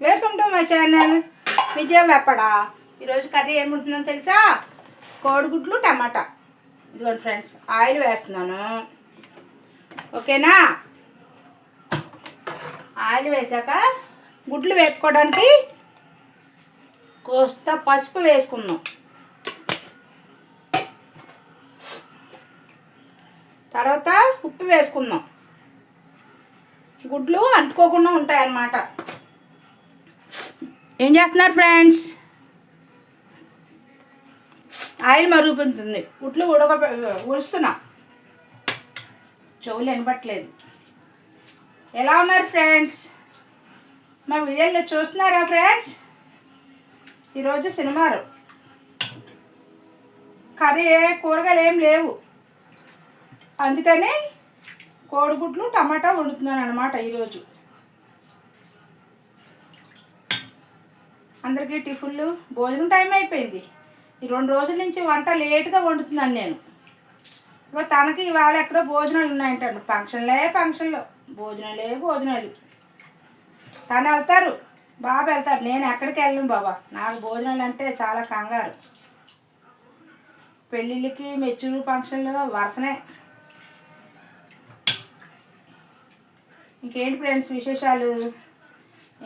Welcome to my channel విజయం వెప్పడా. ఈరోజు curry ఏముంటుందో తెలుసా? కోడిగుడ్లు టమాటా. ఇదిగోండి ఫ్రెండ్స్, ఆయిల్ వేస్తున్నాను. ఓకేనా? ఆయిల్ వేసాక గుడ్లు వేపుకోవడానికి కోస్త పసుపు వేసుకుందాం. తర్వాత ఉప్పు వేసుకుందాం. గుడ్లు అంటుకోకుండా ఉంటాయన్నమాట. ఏం చేస్తున్నారు ఫ్రెండ్స్? ఆయిల్ మరుగుతుంది, గుడ్లు ఉడుస్తున్నా. చెవులు వినపట్లేదు. ఎలా ఉన్నారు ఫ్రెండ్స్? మా వీడియోలో చూస్తున్నారా ఫ్రెండ్స్? ఈరోజు శనివారం, కర్రీ కూరగాయలు ఏం లేవు, అందుకని కోడిగుడ్లు టమాటా వండుతున్నాను అనమాట. ఈరోజు అందరికీ టిఫిన్లు భోజనం టైం అయిపోయింది. ఈ 2 రోజుల నుంచి వంట లేటుగా వండుతున్నాను నేను. ఇక తనకి ఇవాళ ఎక్కడో భోజనాలు ఉన్నాయంటాడు. ఫంక్షన్లో భోజనాలు. తను వెళ్తారు, బాబు వెళ్తారు. నేను ఎక్కడికి వెళ్ళను బాబా. నాకు భోజనాలు అంటే చాలా కంగారు. పెళ్ళిళ్ళకి మెచ్యూర్ ఫంక్షన్లు వరుసనే. ఇంకేంటి ఫ్రెండ్స్ విశేషాలు?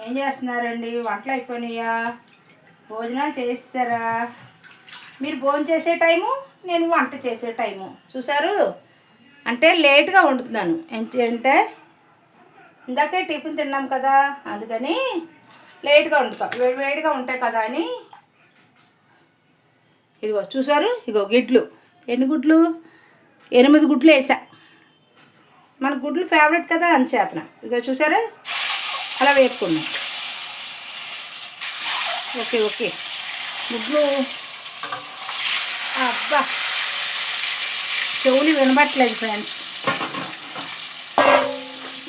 ఏం చేస్తున్నారండి? వంటలు అయిపోయినాయా? భోజనాలు చేస్తారా? మీరు భోజనం చేసే టైము, నేను వంట చేసే టైము చూసారు. అంటే లేట్గా వండుతున్నాను. ఏంటంటే ఇందాకే టిఫిన్ తిన్నాం కదా, అందుకని లేట్గా వండుతాం. వేడిగా ఉంటాయి కదా అని. ఇదిగో చూసారు, ఇగో గిడ్లు. ఎన్ని గుడ్లు? 8 గుడ్లు వేసా. మన గుడ్లు ఫేవరెట్ కదా అంచేతన. ఇదిగో చూసారా, అలా వేపుకున్నాం. ఓకే గుడ్లు. అబ్బా, చెవులు వినబట్టలేదు ఫ్రెండ్స్.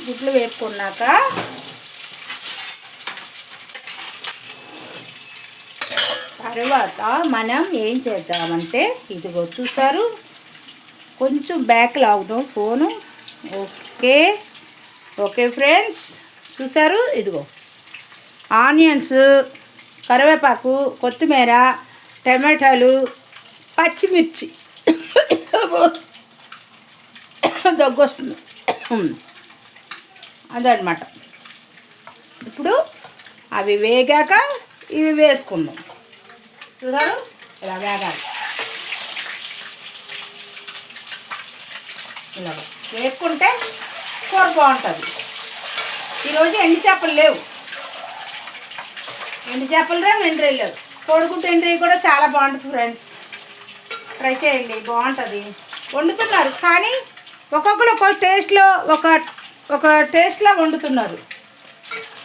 గుడ్లు వేపుకున్నాక తర్వాత మనం ఏం చేద్దామంటే, ఇదిగో చూసారు, కొంచెం బ్యాక్ లాగుదాం ఫోను. ఓకే ఫ్రెండ్స్, చూసారు, ఇదిగో ఆనియన్స్, కరివేపాకు, కొత్తిమీర, టమాటాలు, పచ్చిమిర్చి. దగ్గొస్తుంది అదనమాట. ఇప్పుడు అవి వేగాక ఇవి వేసుకుందాం. చూసారు, ఇలా వేగాలి. ఇలా వేపుకుంటే కూర బాగుంటుంది. ఈరోజు ఎండు చేపలు లేవు, ఎండ్రీ లేవు. కోడిగుడ్డు ఎండ్రీ కూడా చాలా బాగుంటుంది ఫ్రెండ్స్. ట్రై చేయండి, బాగుంటుంది. వండుతున్నారు కానీ ఒక్కొక్కరు ఒక టేస్ట్లో వండుతున్నారు.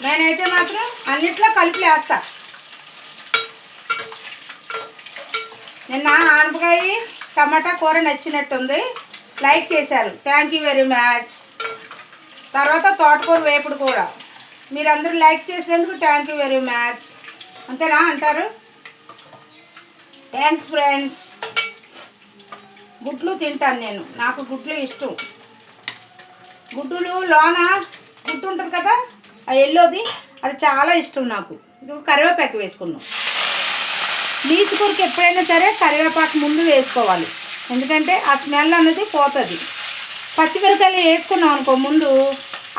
నేనైతే మాత్రం అన్నిట్లో కలిపి వేస్తా. నిన్న ఆనపకాయ టమాటా కూర నచ్చినట్టుంది, లైక్ చేశారు, థ్యాంక్ యూ వెరీ మచ్. తర్వాత తోటకూర వేపుడు కూడా మీరందరూ లైక్ చేసినందుకు థ్యాంక్ యూ వెరీ మచ్. అంతేనా అంటారు? Thanks friends. గుడ్లు తింటాను నేను, నాకు గుడ్లు ఇష్టం. గుడ్డులు లోన గుడ్డు ఉంటుంది కదా, ఆ ఎల్లోది, అది చాలా ఇష్టం నాకు. కరివేపాకు వేసుకున్నాం. నీచు కూరకి ఎప్పుడైనా సరే కరివేపాకు ముందు వేసుకోవాలి, ఎందుకంటే ఆ స్మెల్ అనేది పోతుంది. పచ్చిమిరకాయలు వేసుకున్నాం అనుకో ముందు,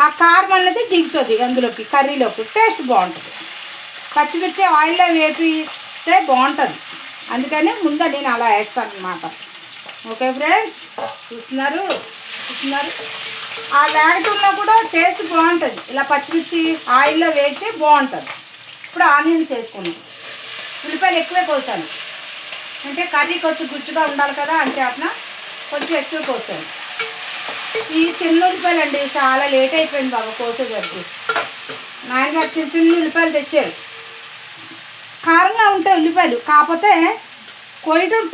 ఆ కారం అనేది దిగుతుంది అందులోకి, కర్రీలోకి టేస్ట్ బాగుంటుంది. పచ్చిమిర్చి ఆయిల్లో వేపిస్తే బాగుంటుంది, అందుకని ముందు నేను అలా వేస్తాను అన్నమాట. ఓకే ఫ్రెండ్స్, చూస్తున్నారు. ఆ వేగటంలో కూడా టేస్ట్ బాగుంటుంది. ఇలా పచ్చిమిర్చి ఆయిల్లో వేస్తే బాగుంటుంది. ఇప్పుడు ఆనియన్స్ వేసుకున్నాం. ఉల్లిపాయలు ఎక్కువే కోసాను, అంటే కర్రీ కొంచెం గుజ్జుగా ఉండాలి కదా అంచేతన కొంచెం ఎక్కువ కోసాను. ఈ చిన్న ఉల్లిపాయలు అండి, చాలా లేట్ అయిపోయింది బాబా కోసేసరికి. నాయనగారు చిన్న ఉల్లిపాయలు తెచ్చారు. కారంగా ఉంటాయి ఉల్లిపాయలు, కాకపోతే కోయటం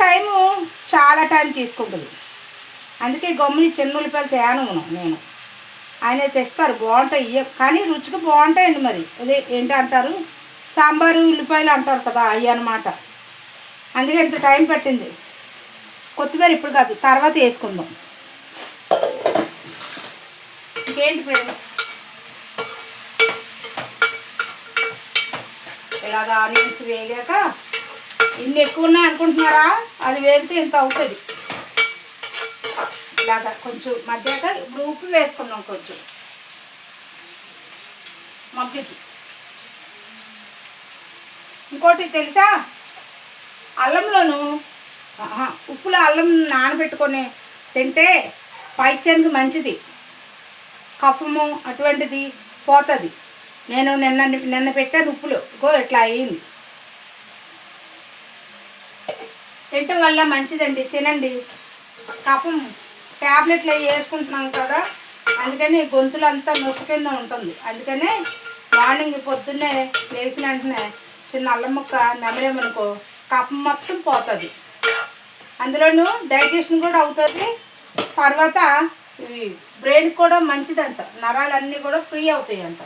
చాలా టైం తీసుకుంటుంది. అందుకే గమ్ముని చిన్న ఉల్లిపాయలు తేను నేను. ఆయన తెస్తారు, బాగుంటాయి కానీ రుచిగా బాగుంటాయండి. మరి అదే ఏంటి అంటారు, సాంబారు ఉల్లిపాయలు అంటారు కదా, అవి అన్నమాట. అందుకే ఇంత టైం పట్టింది. కొత్తిమీర ఇప్పుడు కాదు, తర్వాత వేసుకుందాం. ఇంకేంటి ఫ్రెండ్స్, ఇలాగ ఆనియన్స్ వేగాక ఇన్ని ఎక్కువ ఉన్నాయి అనుకుంటున్నారా, అది వేగితే ఇంత అవుతుంది. ఇలాగ కొంచెం మధ్యాక ఇప్పుడు ఉప్పు వేసుకున్నాం, కొంచెం మగ్గిద్ది. ఇంకోటి తెలుసా, అల్లంలోను ఉప్పులో అల్లం నానబెట్టుకొని తింటే పైత్యానికి మంచిది, కఫము అటువంటిది పోతుంది. నేను నిన్న పెట్టాను ఉప్పులో, గో ఇట్లా అయ్యింది. తినటం వల్ల మంచిదండి, తినండి. కఫం ట్యాబ్లెట్లు అవి వేసుకుంటున్నాం కదా, అందుకని గొంతులు అంతా నొప్పి కింద ఉంటుంది. అందుకనే మార్నింగ్ పొద్దున్నే లేచిన వెంటనే చిన్న అల్లం ముక్క నమిలేమనుకో కఫం మొత్తం పోతుంది. అందులోనూ డైజెషన్ కూడా అవుతుంది. తర్వాత ఇవి బ్రెయిన్కి కూడా మంచిదంట, నరాలన్నీ కూడా ఫ్రీ అవుతాయి అంట.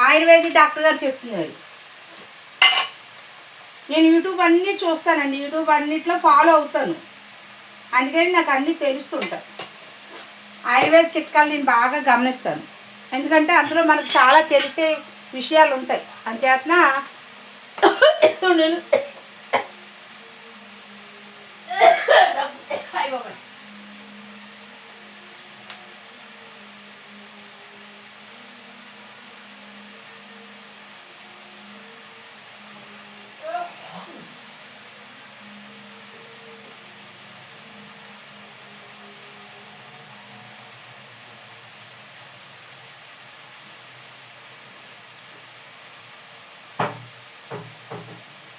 ఆయుర్వేదిక్ డాక్టర్ గారు చెప్తున్నారు. నేను యూట్యూబ్ అన్నీ చూస్తానండి, యూట్యూబ్ అన్నిట్లో ఫాలో అవుతాను, అందుకని నాకు అన్నీ తెలుస్తుంటాయి. ఆయుర్వేద చిట్కాలు నేను బాగా గమనిస్తాను, ఎందుకంటే అందులో మనకు చాలా తెలిసే విషయాలు ఉంటాయి. అంచేతన నేను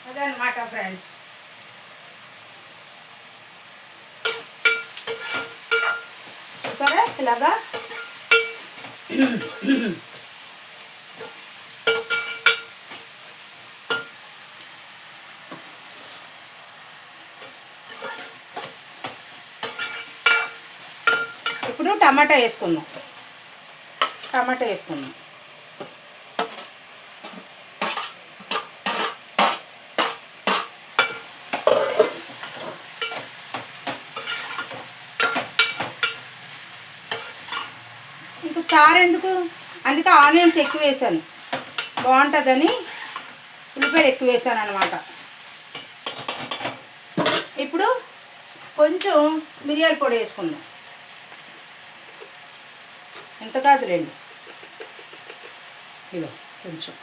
అదనమాట ఫ్రెండ్స్. సరే ఇలాగా ఇప్పుడు టమాటా వేసుకుందాం. టమాటా వేసుకుందాం. ఇంకా చారు ఎందుకు, అందుకే ఆనియన్స్ ఎక్కువ వేసాను, బాగుంటుందని ఉల్లిపాయలు ఎక్కువ వేసాను అనమాట. ఇప్పుడు కొంచెం మిరియాల పొడి వేసుకుందాం, ఎంత కాదు రండి, ఇదో కొంచెం.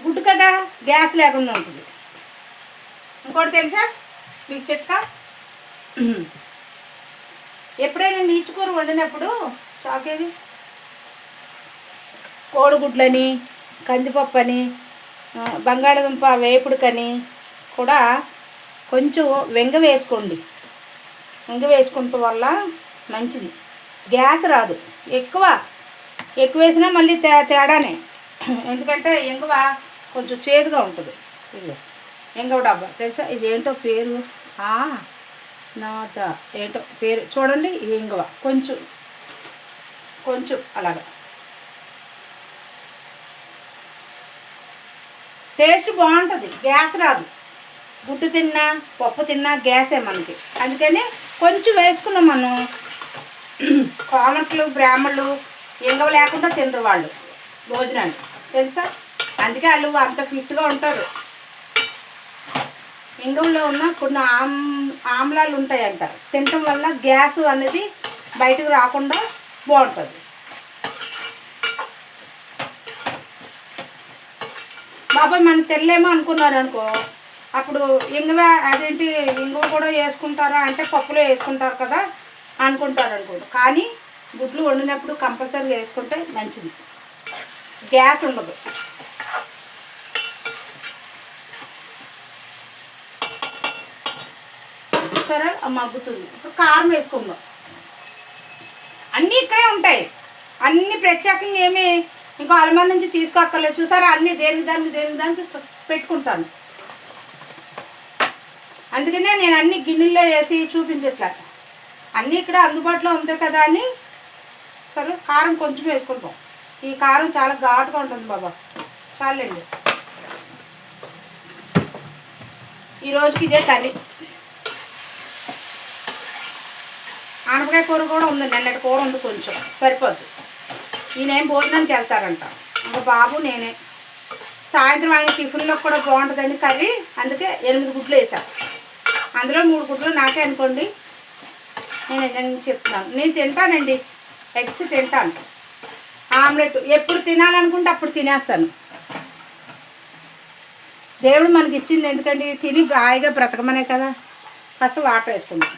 గుడ్డు కదా, గ్యాస్ లేకుండా ఉంటుంది. ఇంకోటి తెలుసా మీకు చిట్కా, ఎప్పుడైనా నీచుకూర వండినప్పుడు చాకేది కోడిగుడ్లని, కందిపప్పు అని, బంగాళదుంప వేపుడుకని కూడా కొంచెం వెంగ వేసుకోండి. వెంగ వేసుకుంటూ వల్ల మంచిది, గ్యాస్ రాదు. ఎక్కువ వేసినా మళ్ళీ తేడానే, ఎందుకంటే ఎంగువ కొంచెం చేదుగా ఉంటుంది. ఇది ఎంగవ డబ్బా తెలుసా, ఇది ఏంటో పేరు, నాట ఏంటో పేరు చూడండి. ఇది ఇంగువ కొంచెం కొంచెం అలాగా టేస్ట్ బాగుంటుంది, గ్యాస్ రాదు. గుడ్డు తిన్నా పప్పు తిన్నా గ్యాసే మనకి, అందుకని కొంచెం వేసుకున్నాం మనం. కామట్లు బ్రాహ్మణులు ఇంగవ లేకుండా తినరు వాళ్ళు భోజనాన్ని, తెలుసా, అందుకే వాళ్ళు అంత ఫిట్గా ఉంటారు. ఇంగంలో ఉన్న కొన్ని ఆమ్లాలు ఉంటాయంట, తినటం వల్ల గ్యాస్ అనేది బయటకు రాకుండా బాగుంటుంది. బాబాయ్ మనం తెల్లేమో అనుకున్నారు అనుకో, అప్పుడు ఇంగువ అదేంటి ఇంగువ కూడా వేసుకుంటారా అంటే పప్పులో వేసుకుంటారు కదా అనుకుంటారు అనుకోండి. కానీ గుడ్లు వండినప్పుడు కంపల్సరీగా వేసుకుంటే మంచిది, గ్యాస్ ఉండదు. సరే మగ్గుతుంది. ఇప్పుడు కారం వేసుకుందాం. అన్నీ ఇక్కడే ఉంటాయి, అన్నీ ప్రత్యేకంగా ఏమీ ఇంకో అలమారి నుంచి తీసుకోక్కర్లేదు. చూసారా, అన్నీ దేనికి దానికి పెట్టుకుంటాను. అందుకనే నేను అన్ని గిన్నెల్లో వేసి చూపించట్లా, అన్నీ ఇక్కడ అందుబాటులో ఉంటాయి కదా అని. సరే కారం కొంచెం వేసుకుంటాం. ఈ కారం చాలా ఘాటుగా ఉంటుంది బాబా, చాలండి. ఈరోజుకి ఇదే కర్రీ. ఆనపకాయ కూర కూడా ఉంది, నిన్నటి కూర ఉంది కొంచెం, సరిపోద్ది. ఈయనేం భోజనానికి వెళ్తారంట, ఇంకా బాబు నేనే. సాయంత్రం ఆయన టిఫిన్లో కూడా బాగుంటుందండి కర్రీ, అందుకే 8 గుడ్లు వేసాను. అందులో 3 గుడ్లు నాకే అనుకోండి. నేను నిజంగా చెప్తున్నాను, నేను తింటానండి, ఎగ్స్ తింటాను. ఆమ్లెట్ ఎప్పుడు తినాలనుకుంటే అప్పుడు తినేస్తాను. దేవుడు మనకి ఇచ్చింది ఎందుకంటే తిని హాయిగా బ్రతకమనే కదా. ఫస్ట్ వాటర్ వేసుకుందాం,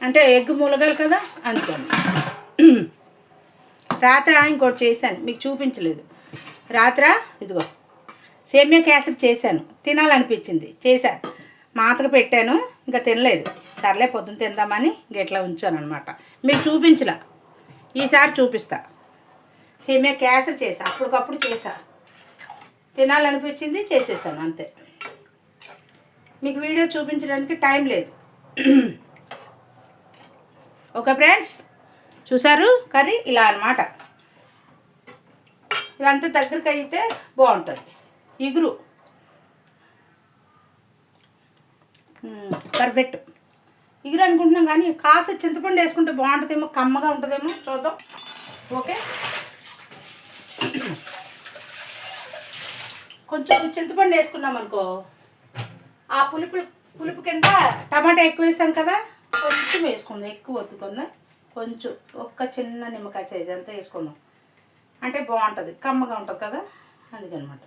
అంటే ఎగ్ ములగాలి కదా అందుకని. రాత్రి ఇంకోటి చేశాను, మీకు చూపించలేదు. రాత్రి ఇదిగో సేమియా కేసరి చేశాను, తినాలనిపించింది చేశాను. మాతకు పెట్టాను, ఇంకా తినలేదు. సర్లే పొద్దున్న తిందామని ఇట్లా ఉంచాను అనమాట. మీకు చూపించలా, ఈసారి చూపిస్తా. సేమియా కేసరి చేసా, అప్పటికప్పుడు చేసా, తినాలనిపించింది చేసేసాను అంతే. మీకు వీడియో చూపించడానికి టైం లేదు. ఓకే ఫ్రెండ్స్, చూసారు కర్రీ ఇలా అనమాట. ఇదంతా దగ్గరికి అయితే బాగుంటుంది. ఇగురు పర్ఫెక్ట్ ఇగురు అనుకుంటున్నాం, కానీ కాస్త చింతపండు వేసుకుంటే బాగుంటుందేమో, కమ్మగా ఉంటుందేమో, చూద్దాం. ఓకే, కొంచెం చింతపండు వేసుకున్నాం అనుకో, ఆ పులుపు కింద టమాటా ఎక్కువ వేసాం కదా, కొంచెం వేసుకుందాం. ఎక్కువ వద్దుకుందాం, కొంచెం ఒక్క చిన్న నిమ్మకాయ సైజ్ అంతా వేసుకుందాం, అంటే బాగుంటుంది, కమ్మగా ఉంటుంది కదా, అందుకనమాట.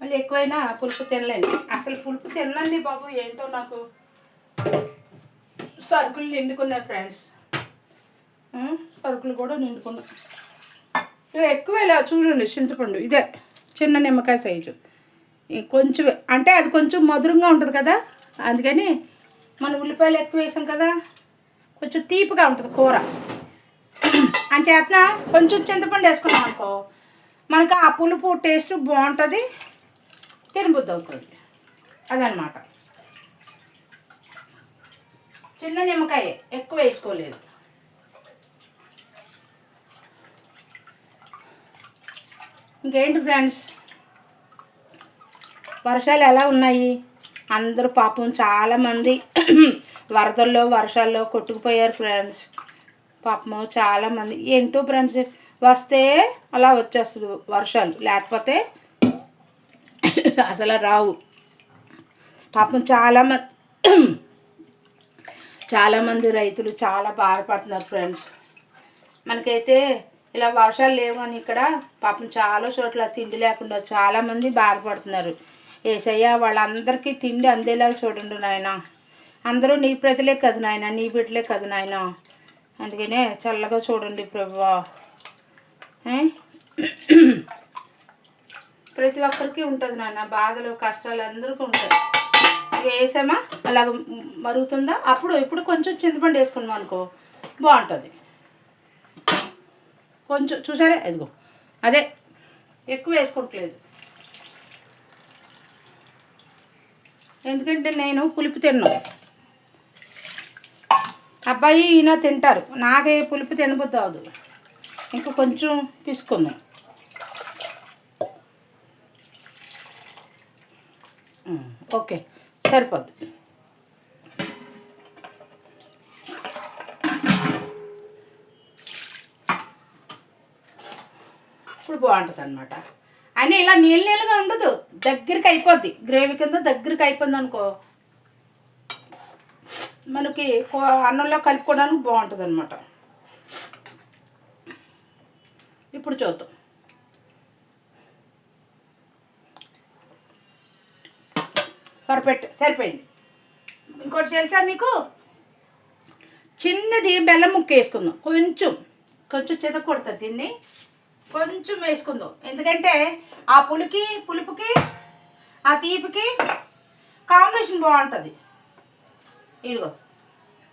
మళ్ళీ ఎక్కువైనా పులుపు తినలేండి, అసలు పులుపు తినండి బాబు. ఏంటో నాకు సరుకులు నిండుకున్నాయి ఫ్రెండ్స్, సరుకులు కూడా నిండుకున్నాయి. ఇక ఎక్కువేలా చూడండి, చింతపండు ఇదే చిన్న నిమ్మకాయ సైజు, కొంచెం అంటే అది కొంచెం మధురంగా ఉంటుంది కదా, అందుకని మన ఉల్లిపాయలు ఎక్కువ వేసాం కదా, కొంచెం తీపిగా ఉంటుంది కూర. అంచేతన కొంచెం చింతపండు వేసుకున్నాం అనుకో, మనకు ఆ పులుపు టేస్ట్ బాగుంటుంది, తినబుద్ధి అవుతుంది, అదనమాట. చిన్న నిమ్మకాయ ఎక్కువ వేసుకోలేదు. ఇంకేంటి ఫ్రెండ్స్, వర్షాలు ఎలా ఉన్నాయి? అందరూ పాపం చాలామంది వరదల్లో వర్షాల్లో కొట్టుకుపోయారు ఫ్రెండ్స్. పాపం చాలామంది ఏంటో ఫ్రెండ్స్, వస్తే అలా వచ్చేస్తుంది వర్షాలు, లేకపోతే అసలు రావు. పాపం చాలామంది రైతులు చాలా బాధపడుతున్నారు ఫ్రెండ్స్. మనకైతే ఇలా వర్షాలు లేవు అని ఇక్కడ పాపం చాలా చోట్ల తిండి లేకుండా చాలామంది బాధపడుతున్నారు. ఏసయ్య వాళ్ళందరికీ తిండి అందేలా చూడండి నాయన. అందరూ నీ ప్రజలే కదా నాయన, నీ బిడ్డలే కదా నాయన, అందుకనే చల్లగా చూడండి ప్రభువా. ప్రతి ఒక్కరికి ఉంటుంది నాన్న, బాధలు కష్టాలు అందరికీ ఉంటాయి. ఇక వేసామా అలాగ మరుగుతుందా, ఇప్పుడు కొంచెం చింతపండు వేసుకున్నాం అనుకో బాగుంటుంది. కొంచెం చూసారా, ఇదిగో అదే ఎక్కువ వేసుకోవట్లేదు, ఎందుకంటే నేను పులుపు తిన్నాను. అబ్బాయి ఈయన తింటారు, నాకే పులుపు తినబుద్ధి అవదు. ఇంకా కొంచెం పిసుకుందాం. ఓకే, సరిపోద్ది. ఇప్పుడు బాగుంటుంది అనమాట. అయినా ఇలా నీళ్ళగా ఉండదు, దగ్గరికి అయిపోద్ది, గ్రేవీ కింద దగ్గరికి అయిపోయింది అనుకో, మనకి అన్నంలో కలుపుకోవడానికి బాగుంటుంది అనమాట. ఇప్పుడు చూద్దాం. పర్ఫెక్ట్ సరిపోయింది. ఇంకోటి తెలుసా మీకు, చిన్నది బెల్లం ముక్క వేసుకుందాం. కొంచెం చితకొడుతుంది, దీన్ని కొంచెం వేసుకుందాం. ఎందుకంటే ఆ పులుపుకి ఆ తీపికి కాంబినేషన్ బాగుంటుంది. ఇదిగో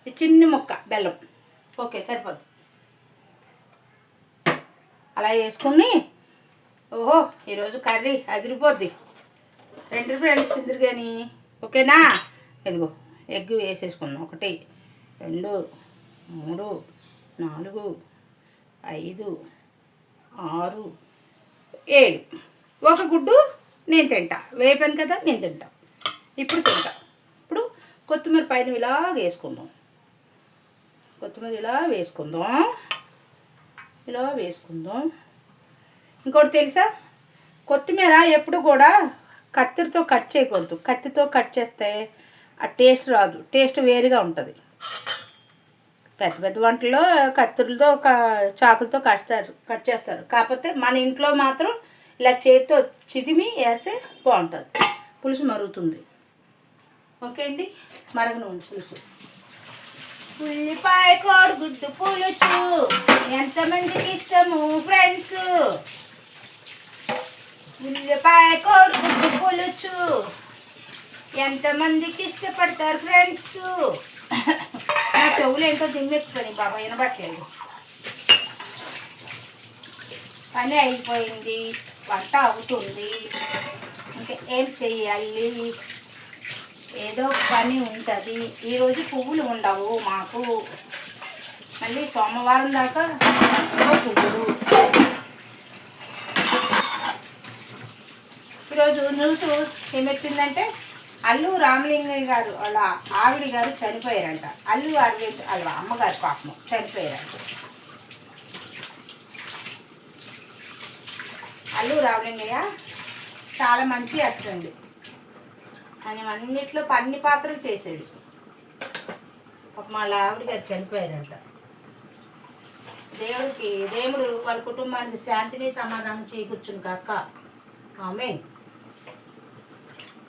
ఈ చిన్న ముక్క బెల్లం, ఓకే సరిపోద్ది. అలా వేసుకుని ఓహో ఈరోజు కర్రీ అదిరిపోద్ది. 2 ఫ్రెండ్స్ తిందరు కానీ ఓకేనా. ఇదిగో ఎగ్ వేసేసుకున్నాం. 1 2 3 4 5 6 7 ఒక గుడ్డు నేను తింటా, వేపాను కదా నేను తింటా. ఇప్పుడు కొత్తిమీర పైన ఇలాగ వేసుకుందాం. కొత్తిమీర ఇలా వేసుకుందాం. ఇంకోటి తెలుసా, కొత్తిమీర ఎప్పుడు కూడా కత్తితో కట్ చేయకూడదు. కత్తితో కట్ చేస్తే ఆ టేస్ట్ రాదు, టేస్ట్ వేరుగా ఉంటుంది. పెద్ద పెద్ద వంటల్లో కత్తులతో చాకులతో కట్ చేస్తారు. కాకపోతే మన ఇంట్లో మాత్రం ఇలా చేతితో చిదిమి వేస్తే బాగుంటుంది, పులుసు మరుగుతుంది. ఓకే అండి, మరగనూనె పులుసు. ఉల్లిపాయ కోడిగుడ్డు పులుసు ఎంతమందికి ఇష్టము ఫ్రెండ్స్? ఉల్లిపాయ కోడిగుడ్డు పులుసు ఎంతమందికి ఇష్టపడతారు ఫ్రెండ్స్? నా చెవులు ఏంటో దిమ్మెక్కుతాయి బాబా, వినబట్టలేదు. పని అయిపోయింది, వంట అవుతుంది, ఇంకా ఏం చెయ్యాలి? ఏదో పని ఉంటుంది. ఈరోజు పువ్వులు ఉండవు మాకు, మళ్ళీ సోమవారం దాకా పువ్వులు. ఈరోజు న్యూస్ ఏమొచ్చిందంటే అల్లు రామలింగయ్య గారు వాళ్ళ ఆవిడ గారు చనిపోయారంట. అల్లు అరవింద్ వాళ్ళ అమ్మగారు పాపం చనిపోయారంట. అల్లు రామలింగయ్య చాలా మంచి యాక్టర్. ఆయన అన్నిట్లో అన్ని పాత్రలు చేశాడు. పాపం వాళ్ళ ఆవిడ గారు చనిపోయారంట. దేవుడు వాళ్ళ కుటుంబానికి శాంతిని సమాధానం చేకూర్చును కాక. ఆమేన్.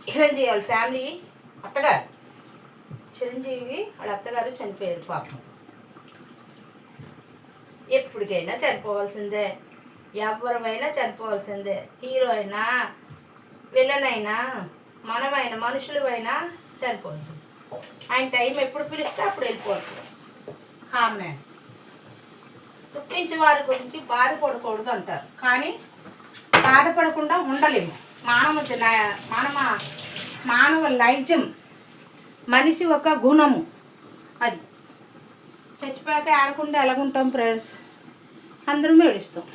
చిరంజీవి వాళ్ళ ఫ్యామిలీ అత్తగారు, చిరంజీవి వాళ్ళ అత్తగారు చనిపోయారు పాపం. ఎప్పటికైనా చనిపోవాల్సిందే, ఎవరివైనా చనిపోవాల్సిందే. హీరో అయినా విలన్ అయినా మనమైనా మనుషులమైనా చనిపోవాల్సిందే. ఆయన టైం ఎప్పుడు పిలిస్తే అప్పుడు వెళ్ళిపోవచ్చు. ఆమె దుఃఖించే వారి గురించి బాధపడకూడదు అంటారు, కానీ బాధపడకుండా ఉండలేము. మానవ నైజం, మనిషి ఒక గుణము. అది చచ్చిపోయాక ఆడకుండా ఎలాగుంటాం ఫ్రెండ్స్? అందరం ఏడుస్తాం.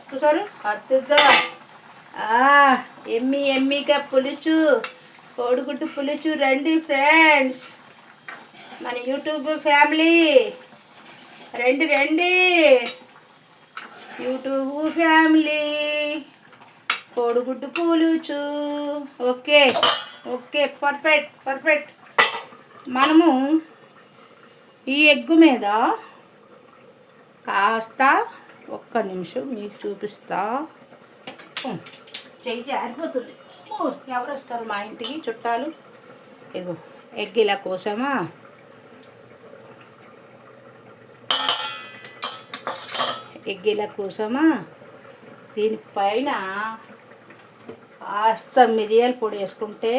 చూసారు అద్దుగా ఎమ్మిగా పులుచు, కోడిగుడ్డు పులుచు. రండి ఫ్రెండ్స్, మన యూట్యూబ్ ఫ్యామిలీ రండి యూట్యూబ్ ఫ్యామిలీ. కోడిగుడ్డు పులుచు. Okay perfect. మనము ఈ ఎగ్గు మీద కాస్త ఒక్క నిమిషం మీకు చూపిస్తా. చెయ్యి జారిపోతుంది. ఎవరు వస్తారు మా ఇంటికి? చుట్టాలు. ఇదిగో ఎగ్ ఇలా కోసామా, దీనిపైన కాస్త మిరియాల పొడి వేసుకుంటే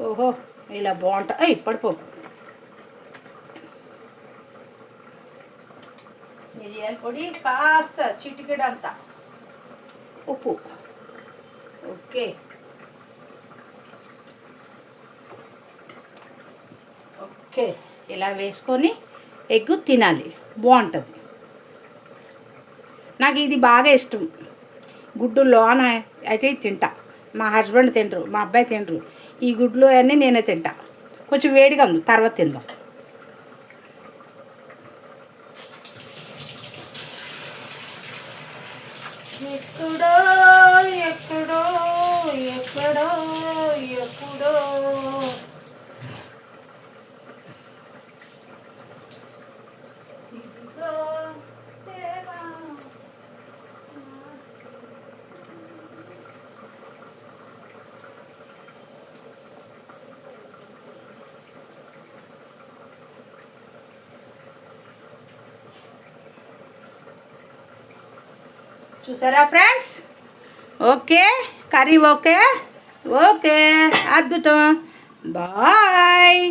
ఓహో ఇలా బాగుంటుంది. పడిపో. మిరియాల పొడి కాస్త చిటికెడంతా ఉప్పు. ఓకే ఇలా వేసుకొని ఎగ్గు తినాలి, బాగుంటుంది. నాకు ఇది బాగా ఇష్టం. గుడ్డు లోన అయితే తింటా, మా హస్బెండ్ తినరు, మా అబ్బాయి తినరు. ఈ గుడ్లు అన్నీ నేనే తింటా. కొంచెం వేడిగా ఉంది, తర్వాత తిందాం. ఎక్కడో ఎక్కడో ఎక్కడో ఎక్కడో చూసారా ఫ్రెండ్స్? ఓకే కర్రీ ఓకే అద్భుతం. బాయ్.